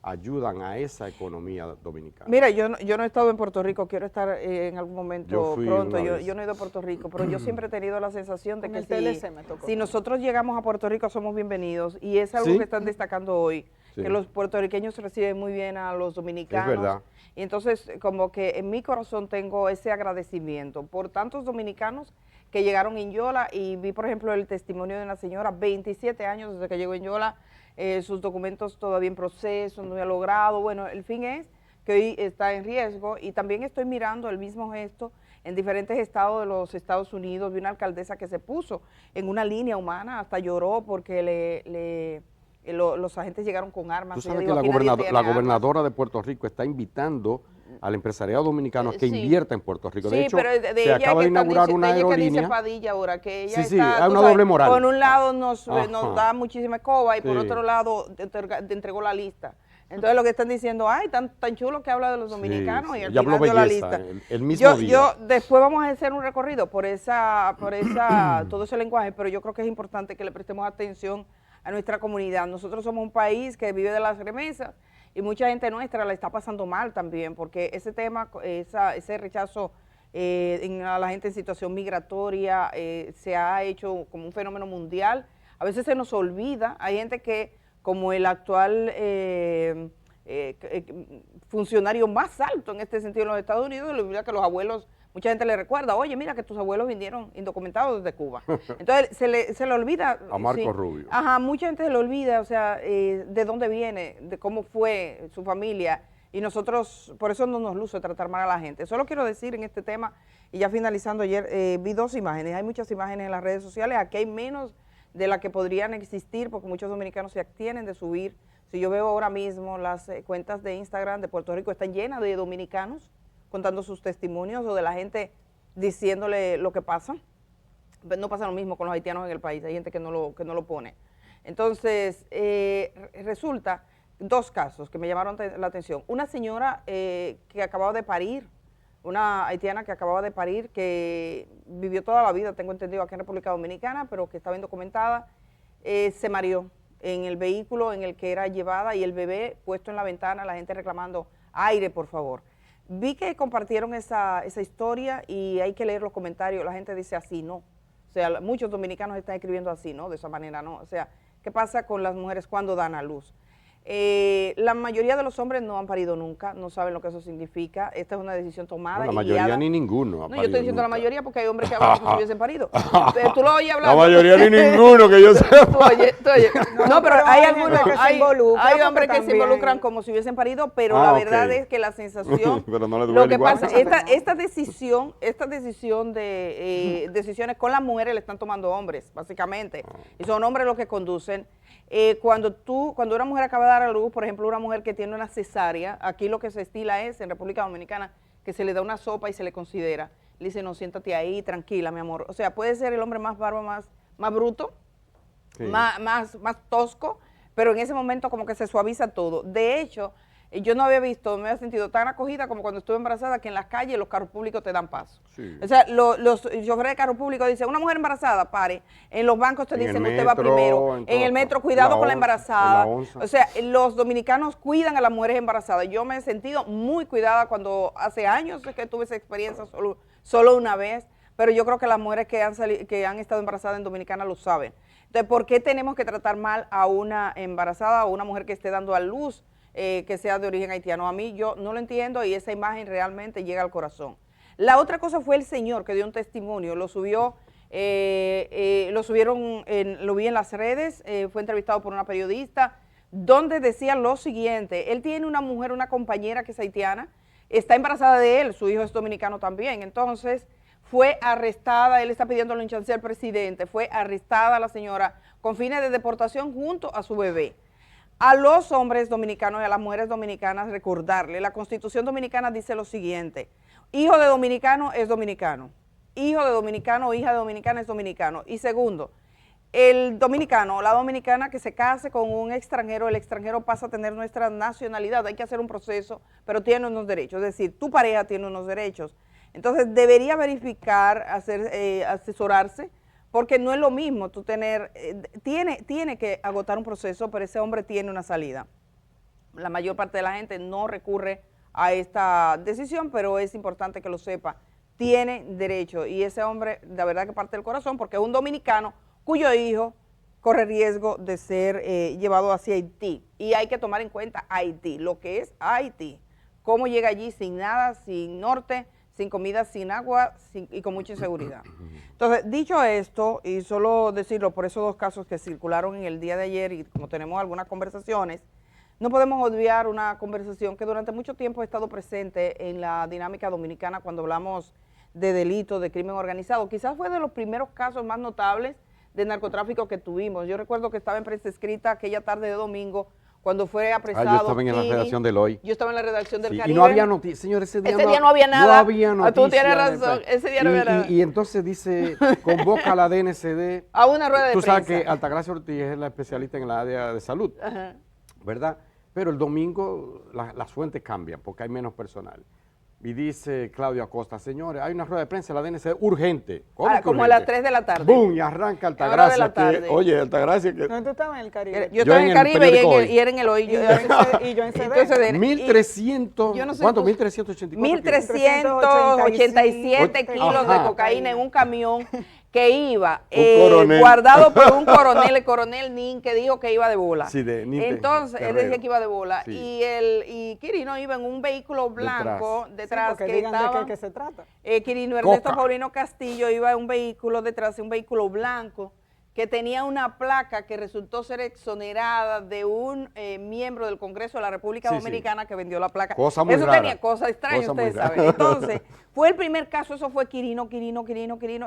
ayudan a esa economía dominicana.
Mira, yo no he estado en Puerto Rico, quiero estar en algún momento pronto. Yo no he ido a Puerto Rico, pero yo siempre he tenido la sensación de que si nosotros llegamos a Puerto Rico somos bienvenidos, y es algo que están destacando hoy, que los puertorriqueños reciben muy bien a los dominicanos.
Es verdad.
Y entonces, como que en mi corazón tengo ese agradecimiento por tantos dominicanos que llegaron en Yola, y vi, por ejemplo, el testimonio de una señora, 27 años desde que llegó en Yola, sus documentos todavía en proceso, no ha logrado. Bueno, el fin es que hoy está en riesgo, y también estoy mirando el mismo gesto en diferentes estados de los Estados Unidos. Vi una alcaldesa que se puso en una línea humana, hasta lloró porque los agentes llegaron con armas.
Tú sabes que la gobernadora de Puerto Rico está invitando al empresariado dominicano que invierta en Puerto Rico. De hecho,
pero
se acaba de inaugurar una aerolínea.
Que dice Padilla ahora, que ella
hay una doble moral.
Por un lado nos da muchísima escoba, y por otro lado te entregó la lista. Entonces lo que están diciendo, ay, tan chulo que habla de los dominicanos, y al final dio la lista.
El mismo día.
Después vamos a hacer un recorrido por todo ese lenguaje, pero yo creo que es importante que le prestemos atención a nuestra comunidad. Nosotros somos un país que vive de las remesas, y mucha gente nuestra la está pasando mal también, porque ese tema, ese rechazo a la gente en situación migratoria se ha hecho como un fenómeno mundial. A veces se nos olvida, hay gente que, como el actual funcionario más alto en este sentido en los Estados Unidos, se le olvida que los abuelos, mucha gente le recuerda, oye, mira que tus abuelos vinieron indocumentados desde Cuba. Entonces se le olvida.
A Marco Rubio.
Ajá, mucha gente se le olvida, o sea, de dónde viene, de cómo fue su familia, y nosotros, por eso no nos luce tratar mal a la gente. Solo quiero decir en este tema, y ya finalizando, ayer vi 2 imágenes, hay muchas imágenes en las redes sociales, aquí hay menos de las que podrían existir, porque muchos dominicanos se abstienen de subir. Si yo veo ahora mismo las cuentas de Instagram de Puerto Rico están llenas de dominicanos contando sus testimonios, o de la gente diciéndole lo que pasa. No pasa lo mismo con los haitianos en el país, hay gente que no lo pone. Entonces, resulta 2 casos que me llamaron la atención. Una señora que acababa de parir, una haitiana que acababa de parir, que vivió toda la vida, tengo entendido, aquí en República Dominicana, pero que estaba indocumentada, se mareó en el vehículo en el que era llevada, y el bebé puesto en la ventana, la gente reclamando aire, por favor. Vi que compartieron esa historia, y hay que leer los comentarios. La gente dice así, no. O sea, muchos dominicanos están escribiendo así, no, de esa manera no. O sea, ¿qué pasa con las mujeres cuando dan a luz? La mayoría de los hombres no han parido nunca, no saben lo que eso significa. Esta es una decisión tomada.
No, la mayoría ni ninguno.
No, yo estoy diciendo nunca. La mayoría, porque hay hombres que hablan como si hubiesen parido. Tú lo oyes hablar.
La mayoría ni ninguno que yo sepa.
Tú oye. No, pero hay algunos que hay hombres que se involucran como si hubiesen parido, pero la verdad es que la sensación.
Pero no le duele
lo que
igual.
pasa, esta decisión de decisiones con las mujeres le están tomando hombres, básicamente. Y son hombres los que conducen. Cuando una mujer acaba de dar a luz, por ejemplo, una mujer que tiene una cesárea, aquí lo que se estila es, en República Dominicana, que se le da una sopa y se le considera. Le dice, no, siéntate ahí, tranquila, mi amor. O sea, puede ser el hombre más bárbaro, más bruto, más tosco, pero en ese momento como que se suaviza todo. De hecho, yo no había visto, me había sentido tan acogida como cuando estuve embarazada, que en las calles los carros públicos te dan paso.
Sí.
O sea, los choferes de carro público dicen, una mujer embarazada, pare. En los bancos te dicen, usted va primero. En el metro, cuidado con la embarazada. O sea, los dominicanos cuidan a las mujeres embarazadas. Yo me he sentido muy cuidada cuando hace años que tuve esa experiencia solo una vez, pero yo creo que las mujeres que han estado embarazadas en Dominicana lo saben. Entonces, ¿por qué tenemos que tratar mal a una embarazada o una mujer que esté dando a luz que sea de origen haitiano? A mí yo no lo entiendo y esa imagen realmente llega al corazón. La otra cosa fue el señor que dio un testimonio, lo subió, lo vi en las redes, fue entrevistado por una periodista, donde decía lo siguiente: él tiene una mujer, una compañera que es haitiana, está embarazada de él, su hijo es dominicano también, entonces fue arrestada, él está pidiendo la licencia al presidente, fue arrestada la señora con fines de deportación junto a su bebé. A los hombres dominicanos y a las mujeres dominicanas recordarle, la Constitución dominicana dice lo siguiente: hijo de dominicano es dominicano, hijo de dominicano o hija de dominicana es dominicano. Y segundo, el dominicano o la dominicana que se case con un extranjero, el extranjero pasa a tener nuestra nacionalidad. Hay que hacer un proceso, pero tiene unos derechos, es decir, tu pareja tiene unos derechos. Entonces debería verificar, asesorarse, porque no es lo mismo tú tener, tiene que agotar un proceso, pero ese hombre tiene una salida. La mayor parte de la gente no recurre a esta decisión, pero es importante que lo sepa, tiene derecho, y ese hombre, de verdad que parte del corazón, porque es un dominicano cuyo hijo corre riesgo de ser llevado hacia Haití, y hay que tomar en cuenta Haití, lo que es Haití, cómo llega allí sin nada, sin norte, sin comida, sin agua y con mucha inseguridad. Entonces, dicho esto, y solo decirlo por esos dos casos que circularon en el día de ayer, y como tenemos algunas conversaciones, no podemos obviar una conversación que durante mucho tiempo ha estado presente en la dinámica dominicana cuando hablamos de delitos, de crimen organizado. Quizás fue de los primeros casos más notables de narcotráfico que tuvimos. Yo recuerdo que estaba en prensa escrita aquella tarde de domingo, cuando fue apresado.
Yo estaba en la redacción del Hoy.
Yo estaba en la redacción del Caribe.
Y no había noticias, señor, ese día
no había nada.
No había noticias.
Tú tienes razón, ese día no había nada.
Y entonces dice, convoca a la DNCD.
A una rueda de prensa.
Tú sabes que Altagracia Ortiz es la especialista en la área de salud, ¿verdad? Pero el domingo las fuentes cambian porque hay menos personal. Y dice Claudio Acosta, señores, hay una rueda de prensa en la DNCD urgente.
Como urgente? A las 3 de la tarde.
¡Bum! Y arranca Altagracia. Oye, Altagracia.
No, tú estabas en el Caribe.
Yo estaba en el Caribe y era en el Hoy.
Y yo en CD.
1300,
yo no sé,
¿cuánto? 1384.
1387 kilos de cocaína en un camión que iba
coronel.
guardado por un coronel, el coronel Nin, que dijo que iba de bola.
Sí, de Nin.
Entonces, él decía que iba de bola.
Sí.
Y Quirino iba en un vehículo blanco detrás
sí,
que estaba.
¿de qué se trata?
Quirino Ernesto Paulino Castillo iba en un vehículo detrás, un vehículo blanco, que tenía una placa que resultó ser exonerada de un miembro del Congreso de la República Dominicana que vendió la placa.
Cosa muy
eso
rara.
tenía cosas extrañas, ustedes saben. Entonces, fue el primer caso, eso fue Quirino,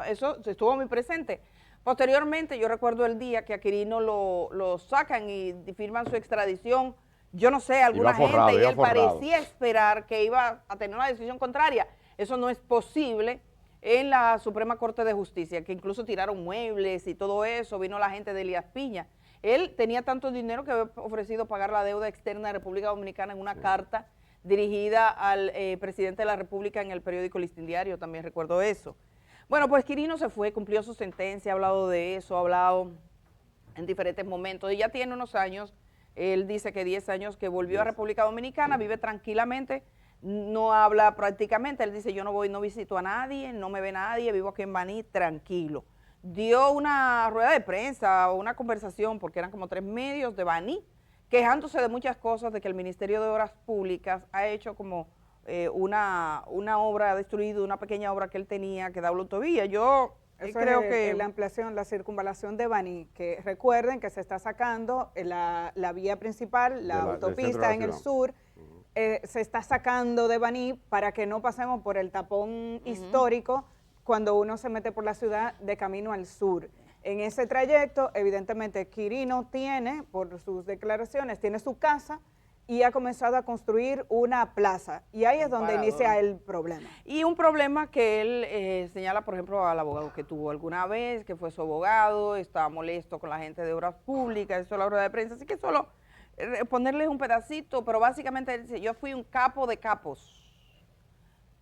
eso estuvo muy presente. Posteriormente, yo recuerdo el día que a Quirino lo sacan y firman su extradición, yo no sé, alguna gente, y él parecía esperar que iba a tener una decisión contraria. Eso no es posible. En la Suprema Corte de Justicia, que incluso tiraron muebles y todo eso, vino la gente de Elías Piña. Él tenía tanto dinero que había ofrecido pagar la deuda externa de República Dominicana en una carta dirigida al presidente de la República en el periódico Listín Diario, también recuerdo eso. Bueno, pues Quirino se fue, cumplió su sentencia, ha hablado de eso, ha hablado en diferentes momentos, y ya tiene unos años, él dice que 10 años que volvió a República Dominicana, vive tranquilamente, no habla prácticamente, él dice yo no voy, no visito a nadie, no me ve nadie, vivo aquí en Baní, tranquilo. Dio una rueda de prensa, una conversación, porque eran como 3 medios de Baní, quejándose de muchas cosas, de que el Ministerio de Obras Públicas ha hecho como una obra, ha destruido una pequeña obra que él tenía, que da la autovía. Yo creo que
la ampliación, la circunvalación de Baní, que recuerden que se está sacando la vía principal, la autopista en el sur, se está sacando de Baní para que no pasemos por el tapón histórico cuando uno se mete por la ciudad de camino al sur. En ese trayecto, evidentemente, Quirino tiene, por sus declaraciones, tiene su casa y ha comenzado a construir una plaza. Y ahí es donde inicia el problema.
Y un problema que él señala, por ejemplo, al abogado que tuvo alguna vez, que fue su abogado, estaba molesto con la gente de Obras Públicas, eso es la rueda de prensa, así que solo ponerles un pedacito, pero básicamente él dice, yo fui un capo de capos.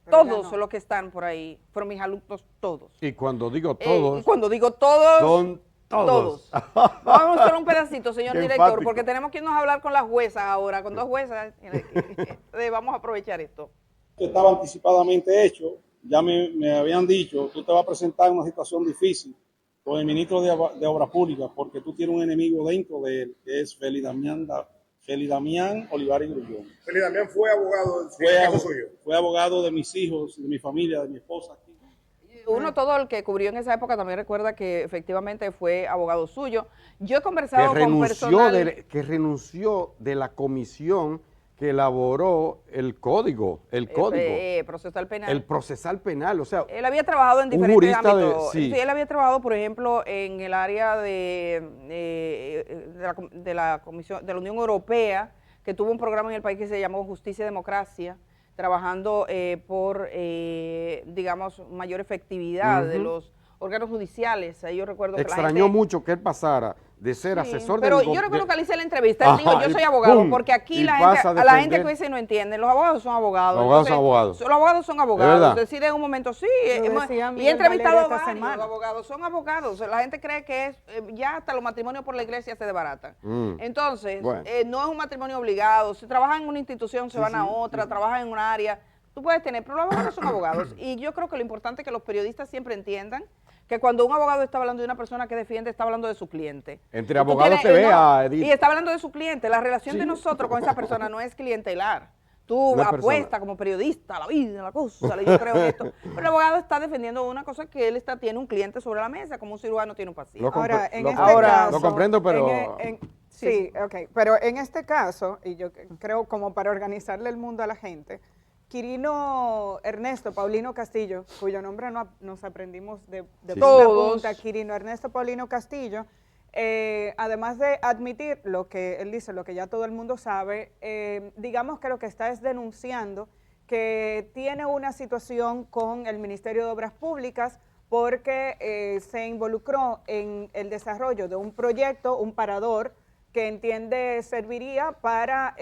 Pero todos los que están por ahí fueron mis alumnos, todos.
Y cuando digo todos...
cuando digo todos...
Son todos.
Vamos a hacer un pedacito, señor
Qué
director,
enfático.
porque tenemos que irnos a hablar con las juezas ahora, con 2 juezas. Vamos a aprovechar esto.
Estaba anticipadamente hecho, ya me habían dicho, tú te vas a presentar en una situación difícil con el ministro de Obras Públicas, porque tú tienes un enemigo dentro de él, que es Félix Damián Olivares Grullón.
Félix Damián fue abogado
Fue abogado de mis hijos, de mi familia, de mi esposa aquí.
Uno, todo el que cubrió en esa época también recuerda que efectivamente fue abogado suyo. Yo he conversado con personal...
que renunció de la comisión que elaboró el código.
Procesal penal.
El procesal penal, o sea...
Él había trabajado en diferentes
jurista
ámbitos.
sí,
él había trabajado, por ejemplo, en el área de la Comisión de la Unión Europea, que tuvo un programa en el país que se llamó Justicia y Democracia, trabajando por, digamos, mayor efectividad de los órganos judiciales. Ahí yo recuerdo que
extrañó mucho que él pasara de ser asesor
pero
del
yo recuerdo que le hice la entrevista, él dijo, yo soy abogado,
¡pum!
porque aquí
Y
a
pasa
la
a
gente que
defender.
dice no entiende, los abogados son abogados.
Los abogados son abogados.
Los abogados son
¿De
abogados,
verdad?
decide en un momento, sí,
decía
y
Miguel
he entrevistado
Valerio
a
esta
varios
semana.
abogados, son abogados, la gente cree que es, ya hasta los matrimonios por la iglesia se desbaratan. Entonces,
Bueno.
no es un matrimonio obligado, si trabajan en una institución se van a otra, trabajan en un área, tú puedes tener, pero los abogados son abogados, y yo creo que lo importante es que los periodistas siempre entiendan que cuando un abogado está hablando de una persona que defiende, está hablando de su cliente.
Entre abogados se vea, Edith.
Y está hablando de su cliente. La relación de nosotros con esa persona no es clientelar. Tú
No es
apuestas
personal.
como periodista, la vida, la cosa, yo creo en esto. Pero el abogado está defendiendo una cosa que él tiene un cliente sobre la mesa, como un cirujano tiene un paciente.
Ahora, en este
ahora,
caso,
lo comprendo, pero...
sí, ok, pero en este caso, y yo creo como para organizarle el mundo a la gente, Quirino Ernesto Paulino Castillo, cuyo nombre nos aprendimos de punta, Quirino Ernesto Paulino Castillo, además de admitir lo que él dice, lo que ya todo el mundo sabe, digamos que lo que está es denunciando que tiene una situación con el Ministerio de Obras Públicas porque se involucró en el desarrollo de un proyecto, un parador, que entiende serviría para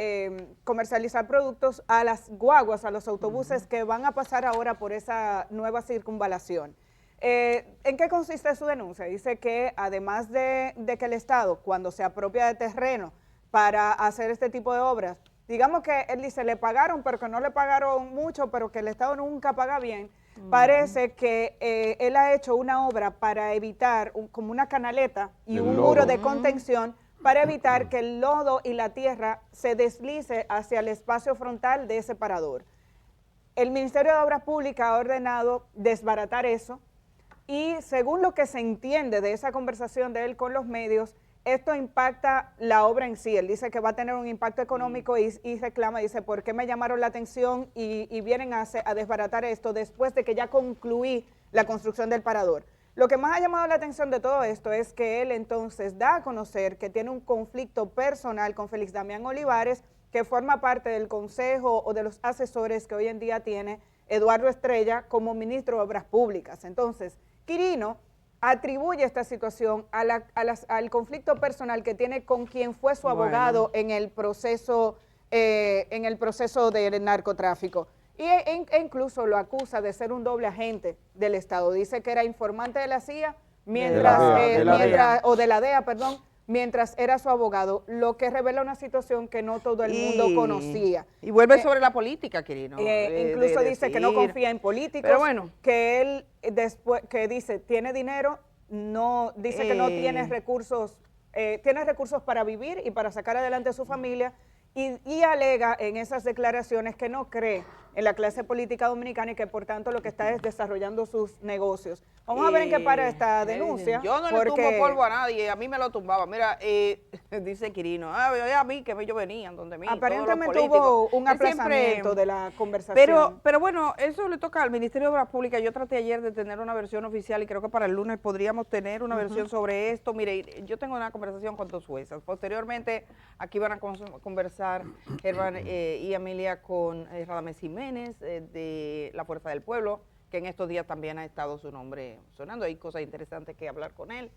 comercializar productos a las guaguas, a los autobuses que van a pasar ahora por esa nueva circunvalación. ¿En qué consiste su denuncia? Dice que además de que el Estado, cuando se apropia de terreno para hacer este tipo de obras, digamos que él dice, le pagaron, pero que no le pagaron mucho, pero que el Estado nunca paga bien, parece que él ha hecho una obra para evitar como una canaleta y un muro de contención para evitar que el lodo y la tierra se deslice hacia el espacio frontal de ese parador. El Ministerio de Obras Públicas ha ordenado desbaratar eso y según lo que se entiende de esa conversación de él con los medios, esto impacta la obra en sí. Él dice que va a tener un impacto económico y reclama, dice, ¿por qué me llamaron la atención y vienen a desbaratar esto después de que ya concluí la construcción del parador? Lo que más ha llamado la atención de todo esto es que él entonces da a conocer que tiene un conflicto personal con Félix Damián Olivares, que forma parte del consejo o de los asesores que hoy en día tiene Eduardo Estrella como ministro de Obras Públicas. Entonces, Quirino atribuye esta situación al conflicto personal que tiene con quien fue su abogado en el proceso del narcotráfico. E incluso lo acusa de ser un doble agente del Estado. Dice que era informante de la CIA o de la DEA, perdón, mientras era su abogado, lo que revela una situación que no todo el mundo conocía.
Y vuelve sobre la política, Quirino.
Incluso dice que no confía en políticos,
pero bueno,
que él después que dice tiene dinero, no dice que no tiene recursos para vivir y para sacar adelante a su familia. Y alega en esas declaraciones que no cree en la clase política dominicana y que por tanto lo que está es desarrollando sus negocios. Vamos a ver en qué para esta denuncia.
Yo no le tumbo polvo a nadie, a mí me lo tumbaba. Mira, dice Quirino, a mí que ellos venían donde mí.
Aparentemente hubo un aplazamiento de la conversación.
Pero bueno, eso le toca al Ministerio de Obras Públicas. Yo traté ayer de tener una versión oficial y creo que para el lunes podríamos tener una versión sobre esto. Mire, yo tengo una conversación con 2 juezas. Posteriormente, aquí van a conversar Germán y Amelia con Radamés Jiménez de la Fuerza del Pueblo, que en estos días también ha estado su nombre sonando. Hay cosas interesantes que hablar con él.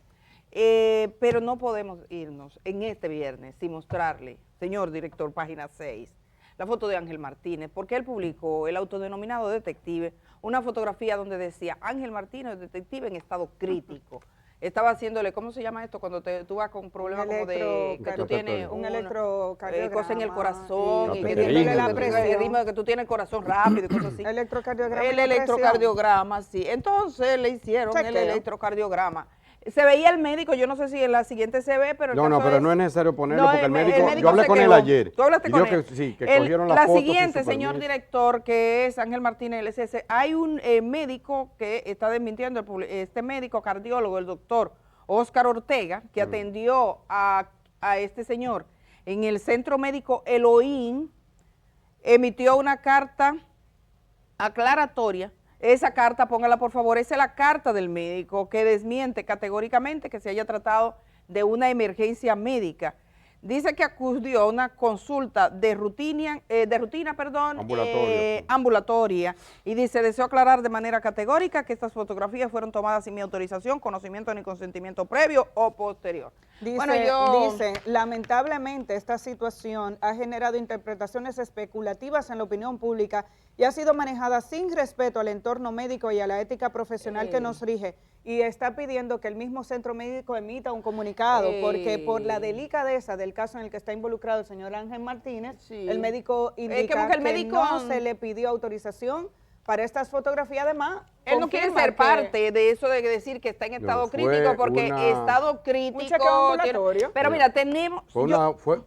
Pero no podemos irnos en este viernes sin mostrarle, señor director, página 6, la foto de Ángel Martínez, porque él publicó, el autodenominado detective, una fotografía donde decía Ángel Martínez, detective en estado crítico. Estaba haciéndole, ¿cómo se llama esto? Cuando tú vas con problemas como de que tú tienes
un electrocardiograma,
cosa en el corazón y que
midiéndole la presión.
el ritmo de que tú tienes el corazón rápido y cosas así.
Electrocardiograma.
El electrocardiograma, sí. Entonces le hicieron el
Chequeo.
electrocardiograma. Se veía el médico, yo no sé si en la siguiente se ve, pero el
No,
caso
pero
es,
no es necesario ponerlo
no,
porque el médico yo hablé
se
con él
quedó.
ayer.
Tú hablaste
y
con
dijo
él.
que sí, que cogieron la
la
foto.
siguiente,
sin su
señor
permiso.
director, que es Ángel Martínez LSS, hay un médico que está desmintiendo, este médico cardiólogo, el doctor Óscar Ortega, que atendió a este señor en el centro médico Elohim, emitió una carta aclaratoria. Esa carta, póngala por favor, esa es la carta del médico que desmiente categóricamente que se haya tratado de una emergencia médica. Dice que acudió a una consulta de rutina, ambulatoria, y dice, deseo aclarar de manera categórica que estas fotografías fueron tomadas sin mi autorización, conocimiento ni consentimiento previo o posterior.
Dice, lamentablemente esta situación ha generado interpretaciones especulativas en la opinión pública y ha sido manejada sin respeto al entorno médico y a la ética profesional que nos rige, y está pidiendo que el mismo centro médico emita un comunicado, porque por la delicadeza del caso en el que está involucrado el señor Ángel Martínez, el médico indica que no se le pidió autorización para estas fotografías. Además,
él no quiere ser parte de eso de decir que está en estado crítico, porque estado crítico...
Un chequeo ambulatorio.
Pero mira, tenemos...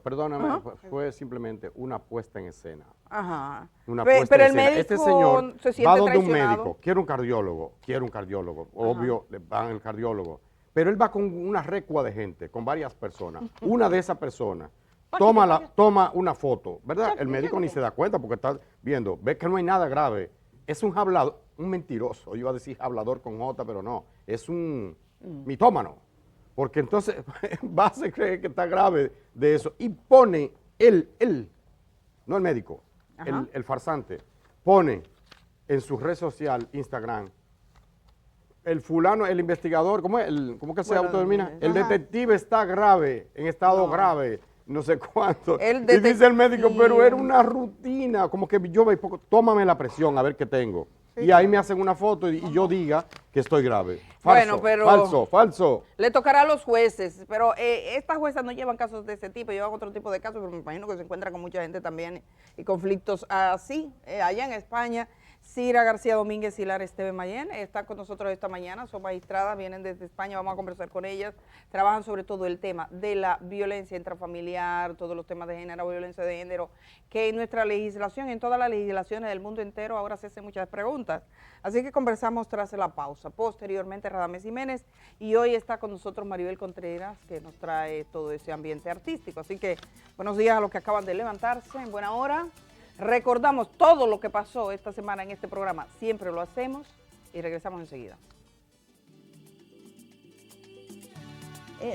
Perdóname, fue simplemente una puesta en escena.
Ajá.
Una puesta
pero
en
el
escena.
médico
Este señor
se siente
va donde un
traicionado.
médico, quiere un cardiólogo, obvio, le van al cardiólogo, pero él va con una recua de gente, con varias personas. Una de esas personas toma una foto, ¿verdad? El médico ni se da cuenta porque está viendo, ve que no hay nada grave. Es un hablador, un mentiroso, yo iba a decir hablador con J, pero no, es un mitómano, porque entonces va a creer que está grave de eso y pone él, no el médico, el farsante, pone en su red social, Instagram, el fulano, el investigador, ¿cómo que se autodenomina? El detective está grave, en estado grave, no sé cuánto. Y dice el médico, pero era una rutina, como que yo me pongo, tómame la presión a ver qué tengo. Sí, y ahí me hacen una foto y yo diga que estoy grave. Falso, falso.
Le tocará a los jueces, pero estas juezas no llevan casos de ese tipo, llevan otro tipo de casos, pero me imagino que se encuentran con mucha gente también y conflictos así, allá en España. Cira García Domínguez y Lara Esteve Mayén está con nosotros esta mañana, son magistradas, vienen desde España, vamos a conversar con ellas, trabajan sobre todo el tema de la violencia intrafamiliar, todos los temas de género, violencia de género, que en nuestra legislación, en todas las legislaciones del mundo entero, ahora se hacen muchas preguntas. Así que conversamos tras la pausa. Posteriormente Radames Jiménez, y hoy está con nosotros Maribel Contreras, que nos trae todo ese ambiente artístico. Así que buenos días a los que acaban de levantarse en buena hora. Recordamos todo lo que pasó esta semana en este programa, siempre lo hacemos y regresamos enseguida.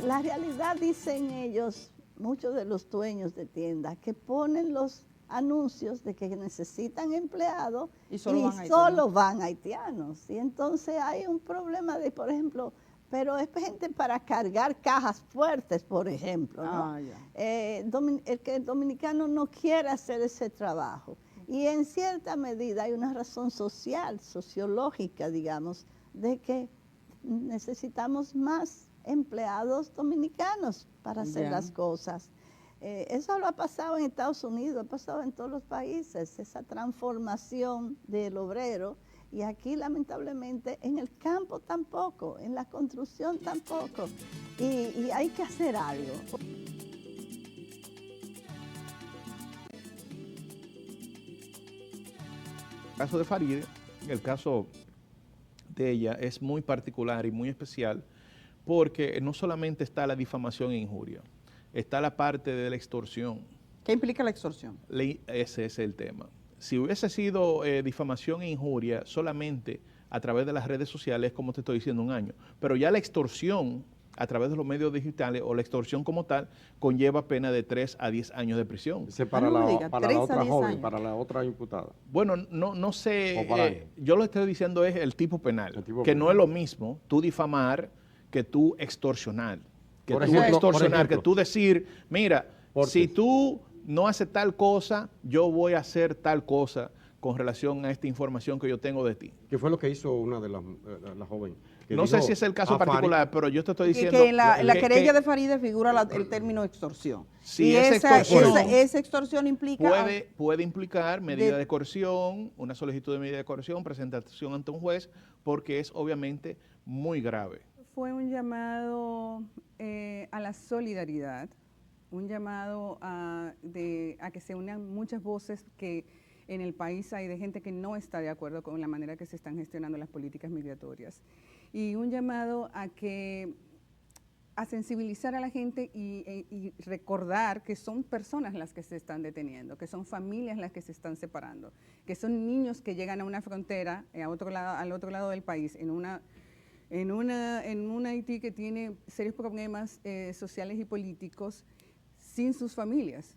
La realidad, dicen ellos, muchos de los dueños de tiendas, que ponen los anuncios de que necesitan empleados y solo van haitianos. Y entonces hay un problema de, por ejemplo, pero es gente para cargar cajas fuertes, por ejemplo, ¿no? El dominicano no quiere hacer ese trabajo. Y en cierta medida hay una razón social, sociológica, digamos, de que necesitamos más empleados dominicanos para hacer las cosas. Eso lo ha pasado en Estados Unidos, ha pasado en todos los países, esa transformación del obrero. Y aquí, lamentablemente, en el campo tampoco, en la construcción tampoco. Y hay que hacer algo.
El caso de Faride, el caso de ella es muy particular y muy especial porque no solamente está la difamación e injuria, está la parte de la extorsión.
¿Qué implica la extorsión?
Ese es el tema. Si hubiese sido difamación e injuria solamente a través de las redes sociales, como te estoy diciendo, 1 año, pero ya la extorsión a través de los medios digitales o la extorsión como tal conlleva pena de 3 a 10 años de prisión.
Para la otra joven, para la otra imputada.
Bueno, no sé, yo lo que estoy diciendo es el tipo penal, que no es lo mismo tú difamar que tú extorsionar. Que
Por
tú
ejemplo,
extorsionar, que tú decir, mira, si tú no haces tal cosa, yo voy a hacer tal cosa con relación a esta información que yo tengo de ti.
¿Qué fue lo que hizo una de las jóvenes?
No sé si es el caso particular, pero yo te estoy diciendo...
Que en la querella de Faride figura el término extorsión.
Sí,
y esa extorsión implica...
Puede implicar medida de coerción, una solicitud de medida de coerción, presentación ante un juez, porque es obviamente muy grave.
Fue un llamado a la solidaridad, un llamado a que se unan muchas voces que en el país hay de gente que no está de acuerdo con la manera que se están gestionando las políticas migratorias. Y un llamado a sensibilizar a la gente y recordar que son personas las que se están deteniendo, que son familias las que se están separando, que son niños que llegan a una frontera, al otro lado del país, en un Haití que tiene serios problemas sociales y políticos sin sus familias.